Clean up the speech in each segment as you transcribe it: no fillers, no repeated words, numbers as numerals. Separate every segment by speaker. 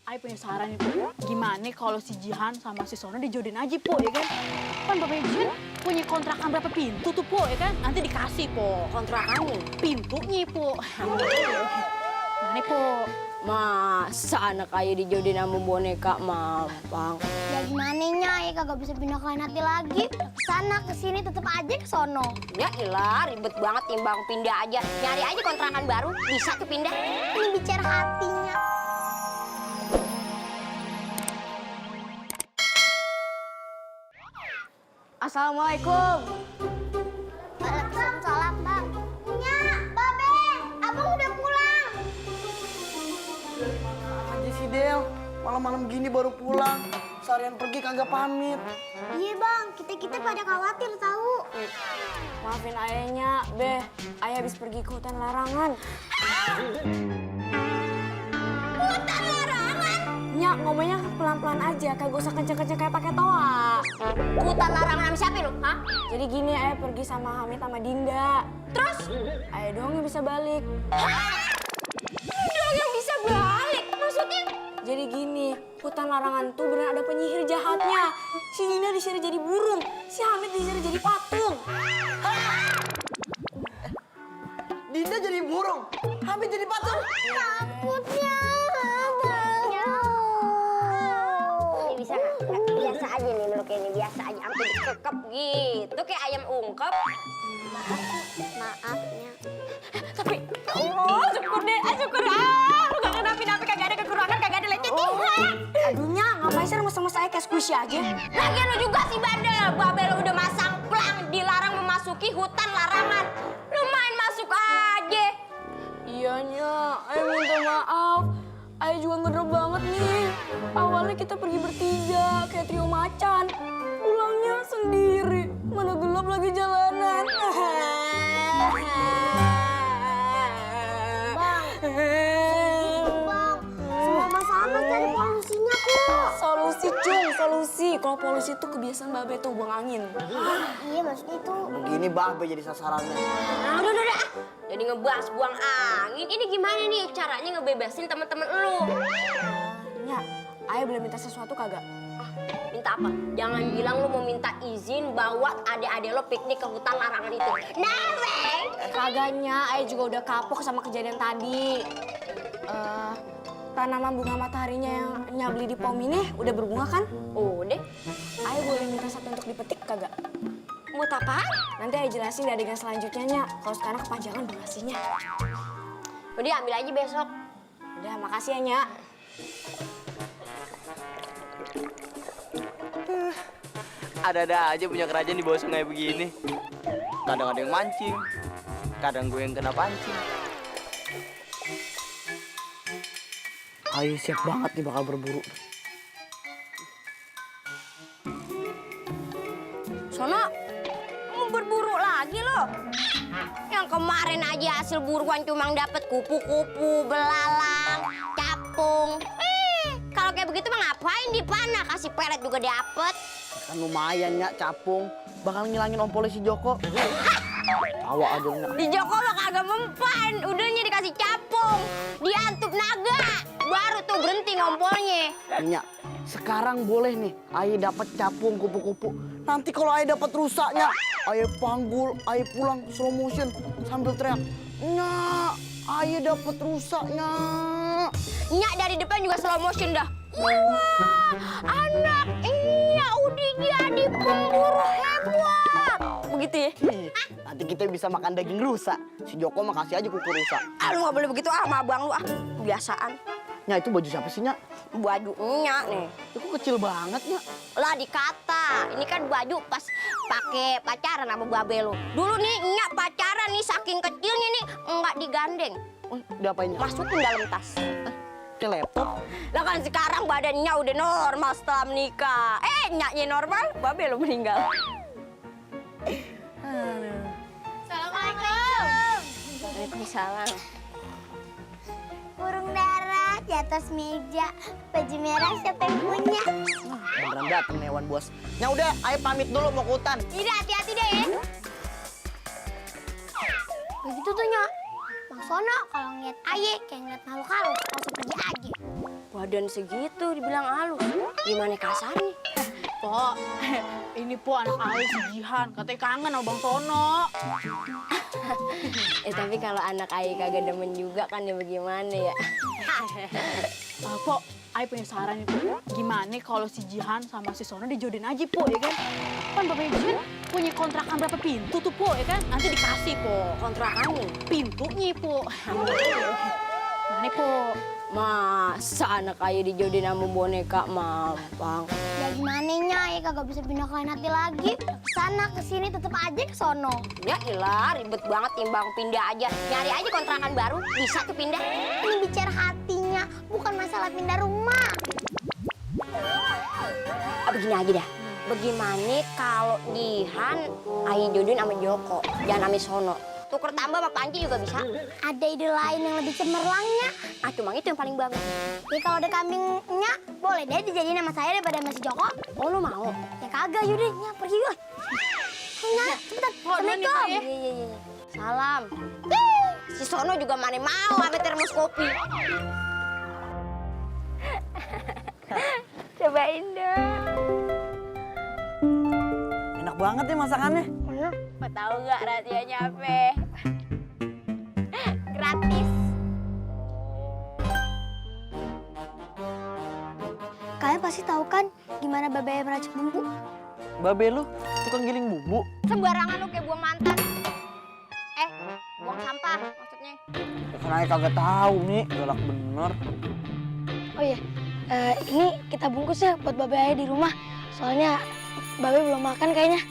Speaker 1: Ay punya saran nih, Po. Gimana kalau si Jihan sama si Sono dijodohin aja, Po, ya kan? Kan Bapak Jihan punya kontrakan berapa pintu tuh, Po, ya kan? Nanti dikasih, Po.
Speaker 2: Kontrakannya?
Speaker 1: Pintunya, Po. Mana, Po?
Speaker 2: Masa anak ayah dijodohin sama boneka mampang?
Speaker 3: Ya gimana nya, kagak bisa pindah ke hati lagi. Kesana, kesini tetep aja ke sono.
Speaker 2: Ya ilah, ribet banget timbang pindah aja. Nyari aja kontrakan baru, bisa tuh pindah.
Speaker 3: Ini bicara hatinya.
Speaker 2: Assalamualaikum.
Speaker 3: Waalaikumsalam, Bang. Nya, Babe, abang udah pulang.
Speaker 4: Aja sih Del, malam-malam gini baru pulang. Seharian pergi kagak pamit.
Speaker 3: Iya bang, kita pada khawatir tahu.
Speaker 2: Maafin ayahnya, Beh. Ayah habis pergi ke hutan larangan.
Speaker 3: Hutan larangan?
Speaker 2: Nya, ngomongnya pelan-pelan aja, kagak usah kenceng-kenceng kayak pakai toa.
Speaker 3: Hutan larangan sama siapa lu? Hah?
Speaker 2: Jadi gini, ayah pergi sama Hamid sama Dinda. Terus? Ayah doang yang bisa balik.
Speaker 3: Dong yang bisa balik, maksudnya?
Speaker 2: Jadi gini, hutan larangan tuh beneran ada penyihir jahatnya. Si Dinda disihir jadi burung, si Hamid disihir jadi patung.
Speaker 4: Dinda jadi burung, Hamid jadi patung.
Speaker 3: Takutnya,
Speaker 2: Ini bisa nggak? Biasa aja nih meluk ini, biasa aja. Sampai dikekep gitu, kayak ayam ungkep.
Speaker 3: maafnya.
Speaker 2: Tapi, oh syukur deh, syukur. Lu gak kenapa-napa, kagak ada kekurangan, kagak ada lecet. Aduh Nya, ngapain sih sama saya kayak squishy aja?
Speaker 3: Lagian lu juga sih bandel, Babel udah masang plang dilarang memasuki hutan larangan. Lu main masuk aja.
Speaker 2: Iya Nya, ayah minta maaf. Ayah juga ngedrop banget nih. Awalnya kita pergi bertiga, kayak trio macan. Pulangnya sendiri, mana gelap lagi jalanan.
Speaker 3: Bang, sama-sama cari polusinya kok.
Speaker 2: Solusi cung, solusi. Kalau polusi itu kebiasaan Babe tuh buang angin.
Speaker 3: Iya maksudnya itu.
Speaker 4: Begini Babe jadi sasarannya.
Speaker 2: Nah, udah. Jadi ngebahas buang angin. Ini gimana nih caranya ngebebasin temen-temen lu? Nya, ayah boleh minta sesuatu kagak? Minta apa? Jangan bilang lu mau minta izin bawa adik-adik lo piknik ke hutan larangan itu.
Speaker 3: Neng!
Speaker 2: Kagaknya, ayah juga udah kapok sama kejadian tadi. Tanaman bunga mataharinya yang Nya beli di pom ini udah berbunga kan? Udah. Ayah boleh minta satu untuk dipetik kagak? Buat apa? Nanti ayah jelasin di adegan selanjutnya, Nya. Kalau sekarang kepanjangan durasinya. Udah, ambil aja besok. Udah, makasih ya, Nya.
Speaker 4: Ada-ada aja punya kerajaan di bawah sungai begini. Kadang ada yang mancing, kadang gue yang kena pancing. Ayo siap banget nih bakal berburu.
Speaker 2: Sono, mau berburu lagi lo? Yang kemarin aja hasil buruan cuma dapet kupu-kupu, belalang, capung. Kalau kayak begitu mah ngapain dipanah? Kasih pelet juga dapet.
Speaker 4: Kan lumayan ya capung, bakal ngilangin om polisi Joko. Tawa aja Nya.
Speaker 2: Di Joko mah kagak mempan, udahnya dikasih capung, diantup naga, baru tuh berhenti ngompolnya.
Speaker 4: Nya, sekarang boleh nih, ayah dapat capung kupu-kupu. Nanti kalau ayah dapat rusaknya, ayah panggul, ayah pulang slow motion sambil teriak, Nya, ayah dapat rusaknya.
Speaker 2: Nyak dari depan juga slow motion dah. Wah, anak Nyak udah jadi pemburu hebat. Begitu ya?
Speaker 4: Nanti kita bisa makan daging rusa. Si Joko mah kasih aja kuku rusa.
Speaker 2: Ah, lu gak boleh begitu sama abang lu ah. Kebiasaan.
Speaker 4: Nya, itu baju siapa sih, Nya?
Speaker 2: Baju Nyak nih.
Speaker 4: Itu kecil banget, Nya.
Speaker 2: Lah dikata, ini kan baju pas pakai pacaran sama babe lu. Dulu nih Nyak pacaran nih saking kecilnya nih enggak digandeng.
Speaker 4: Oh, diapain, Nya?
Speaker 2: Masukin dalam tas.
Speaker 4: Ke laptop.
Speaker 2: Lah kan sekarang badannya udah normal setelah menikah. Nyaknya normal, babe lu meninggal.
Speaker 3: Assalamualaikum.
Speaker 2: Waalaikumsalam.
Speaker 3: Burung dara di atas meja. Baju merah siapa yang punya?
Speaker 4: Beneran dateng nih, Wan Bos. Nya udah, ayo pamit dulu mau ke hutan.
Speaker 3: Tidak, hati-hati deh ya. Begitu tuh Nya. Bang Sono kalau ngeliat Aye kayak ngeliat makhluk halus langsung pergi aja. Badan segitu dibilang halus. Gimana kasarnya?
Speaker 1: Po, ini po anak ayah si Jihan. Katanya kangen sama Bang Sono.
Speaker 3: Tapi kalau anak ayah kagak demen juga kan ya bagaimana ya?
Speaker 1: Po, ayah punya saran nih po. Gimana kalau si Jihan sama si Sono dijodohin aja po, ya kan? Kan bapaknya Jihan punya kontrakan berapa pintu tuh po, ya kan? Nanti dikasih po.
Speaker 3: Kontrakannya?
Speaker 1: Pintunya po. Mana po?
Speaker 3: Masa anak ayah dijodohin sama boneka mampang?
Speaker 5: Ya gimana nya, ya kagak bisa pindah ke hati lagi. Kesana, kesini tetep aja ke sono.
Speaker 3: Ya ilah, ribet banget timbang pindah aja. Nyari aja kontrakan baru, bisa tuh pindah.
Speaker 5: Ini bicara hatinya, bukan masalah pindah rumah.
Speaker 3: Begini aja dah. Bagaimana kalau Jihan ayah jodohin sama Joko, jangan sama Sono. Tuker tambah sama Panji juga bisa.
Speaker 5: Ada ide lain yang lebih cemerlangnya.
Speaker 3: Ah, cuma itu yang paling bagus.
Speaker 5: Ya kalau ada kambingnya, boleh deh dijadiin sama saya daripada sama si Joko.
Speaker 3: Oh, lu mau?
Speaker 5: Ya kagak, yaudah, ya pergi yuk. Nya, cepetan. Assalamualaikum.
Speaker 3: Iya. Salam. Si Sono juga mana mau sama termos kopi. Cobain dong.
Speaker 4: Enak banget nih masakannya.
Speaker 3: Mau tahu nggak rahasianya apa? Gratis.
Speaker 5: Kalian pasti tahu kan gimana Babe meracik bumbu?
Speaker 4: Babe lu tukang giling bumbu.
Speaker 3: Sembarangan lu kayak buang mantan. Buang sampah maksudnya.
Speaker 4: Kan ayah kagak tahu nih, galak bener.
Speaker 5: Oh iya, ini kita bungkus ya buat Babe ayah di rumah. Soalnya Babe belum makan kayaknya.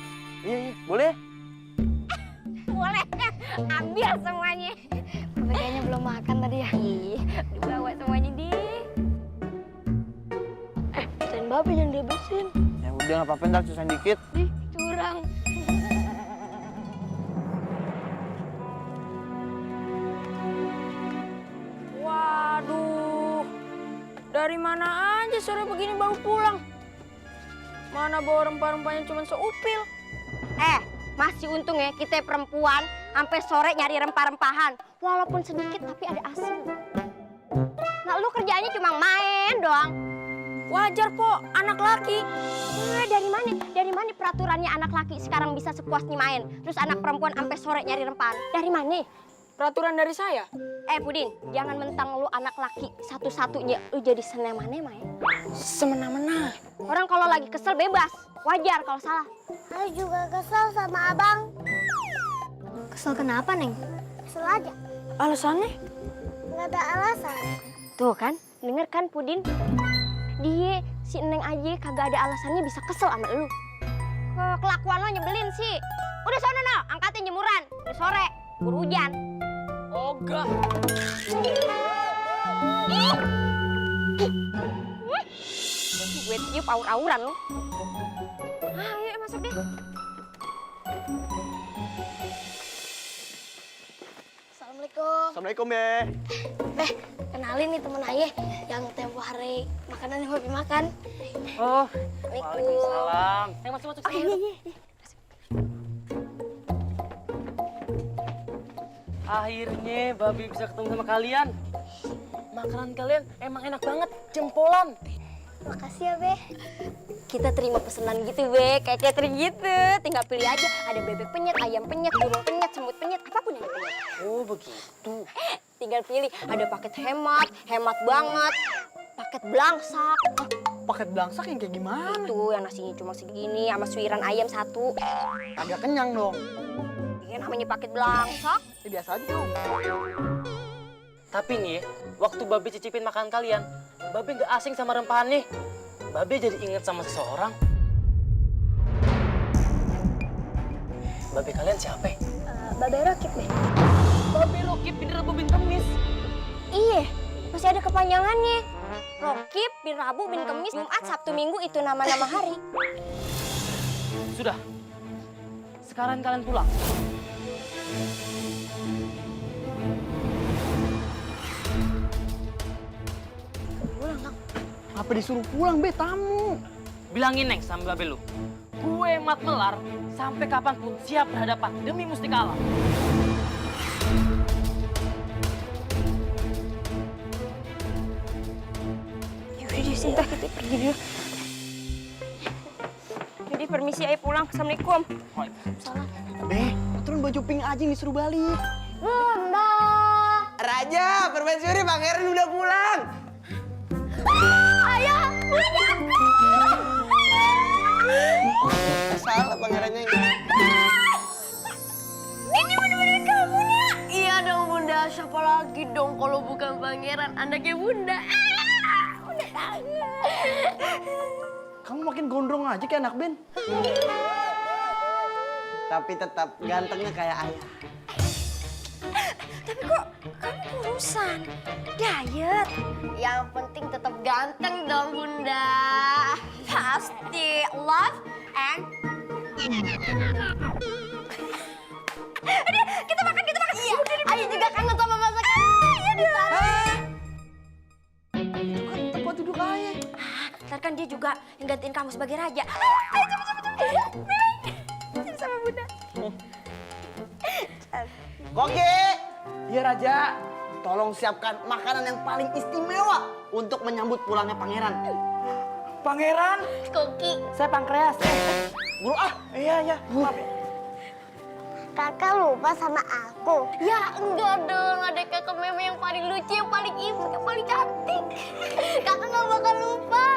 Speaker 4: Iya, boleh.
Speaker 3: Boleh, ambil semuanya.
Speaker 5: Babe kayaknya belum makan tadi ya.
Speaker 3: Ih, dibawa semuanya deh.
Speaker 5: Pisahin Babe jangan dihabisin.
Speaker 4: Ya udah nggak apa-apa, ntar sisain dikit.
Speaker 5: Ih, curang.
Speaker 3: Waduh, dari mana aja sore begini baru pulang? Mana bawa rempah-rempahnya cuma seupil. Masih untung ya kita perempuan sampai sore nyari rempah-rempahan. Walaupun sedikit tapi ada hasil. Nah lu kerjaannya cuma main doang. Wajar po, anak laki. Dari mana? Dari mana peraturannya anak laki sekarang bisa sepuasnya main? Terus anak perempuan sampai sore nyari rempahan. Dari mana?
Speaker 2: Peraturan dari saya.
Speaker 3: Pudin, jangan mentang lu anak laki satu-satunya lu jadi semena-mena ya.
Speaker 2: Semena-mena.
Speaker 3: Orang kalau lagi kesel bebas, wajar kalau salah.
Speaker 5: Aku juga kesel sama abang. Kesel kenapa, Neng? Kesel aja.
Speaker 2: Alasannya?
Speaker 5: Nggak ada alasan.
Speaker 3: Tuh kan, denger kan Pudin? Dia, si Neng aja kagak ada alasannya bisa kesel sama lu. Kelakuan lo nyebelin sih. Udah sono no, angkatin jemuran. Udah sore, buru hujan.
Speaker 2: Ogah.
Speaker 3: Gue tiup aur-auran lo. Ayo masuk deh.
Speaker 5: Assalamualaikum.
Speaker 4: Assalamualaikum, Be.
Speaker 5: Kenalin nih temen ayah yang tempo hari makanan yang hobi makan.
Speaker 2: Oh,
Speaker 5: Waalaikumsalam.
Speaker 2: masuk. Akhirnya Babi bisa ketemu sama kalian. Makanan kalian emang enak banget, jempolan.
Speaker 5: Makasih ya, Be.
Speaker 3: Kita terima pesanan gitu, Be. Kayak catering gitu. Tinggal pilih aja. Ada bebek penyet, ayam penyet, burung penyet, semut penyet, apapun yang penyet.
Speaker 2: Oh, begitu.
Speaker 3: Tinggal pilih. Ada paket hemat, hemat banget. Paket belangsak.
Speaker 4: Paket belangsak yang kayak gimana?
Speaker 3: Itu yang nasinya cuma segini sama suiran ayam satu.
Speaker 4: Agak kenyang dong.
Speaker 3: Ini namanya paket belangsak.
Speaker 4: Ya, biasa aja dong.
Speaker 2: Tapi nih, waktu Babi cicipin makanan kalian, Babi nggak asing sama rempahan nih. Babi jadi inget sama seseorang. Babi kalian siapa?
Speaker 5: Babe Rokit, Be.
Speaker 2: Babi Rokib bin Rabu bin Kemis.
Speaker 3: Iya, masih ada kepanjangannya. Rokib bin Rabu bin Kemis, Jumat, Sabtu, Minggu itu nama-nama hari.
Speaker 2: Sudah. Sekarang kalian pulang.
Speaker 4: Apa disuruh pulang, Be? Tamu.
Speaker 2: Bilangin Neng sama Babe lu. Gue Mat Melar sampai kapanpun siap berhadapan demi mustika alam.
Speaker 5: gini yuk.
Speaker 3: Jadi permisi, ayah pulang. Assalamualaikum.
Speaker 4: Turun baju pink aja yang disuruh balik.
Speaker 5: Bunda.
Speaker 4: Raja, permaisuri pangeran udah pulang.
Speaker 5: Ayah, Bunda.
Speaker 4: Salah pangerannya.
Speaker 5: Ini bener-bener kamunya. Iya dong Bunda, siapa lagi dong kalau bukan pangeran, anaknya Bunda. Bunda kangen.
Speaker 4: Kamu makin gondrong aja kayak anak Ben. Tapi tetap gantengnya kayak ayah.
Speaker 3: Tapi kok kamu kurusan? Diet?
Speaker 5: Yang penting tetap ganteng dong Bunda.
Speaker 3: Pasti love and... Kita makan.
Speaker 5: Iya, Ayu juga kangen sama masakan. Iya di sana.
Speaker 4: Itu kan tempat duduk ayah.
Speaker 3: Ntar kan dia juga yang gantiin kamu sebagai raja. Ayo cepet. Sini sama Bunda.
Speaker 4: Koki! Iya Raja, tolong siapkan makanan yang paling istimewa untuk menyambut pulangnya pangeran. Pangeran?
Speaker 5: Koki.
Speaker 4: Saya Pankreas. Guru iya. Maaf ya.
Speaker 5: Kakak lupa sama aku. Ya enggak dong, ada kakak meme yang paling lucu, yang paling imut, yang paling cantik. Kakak gak bakal lupa.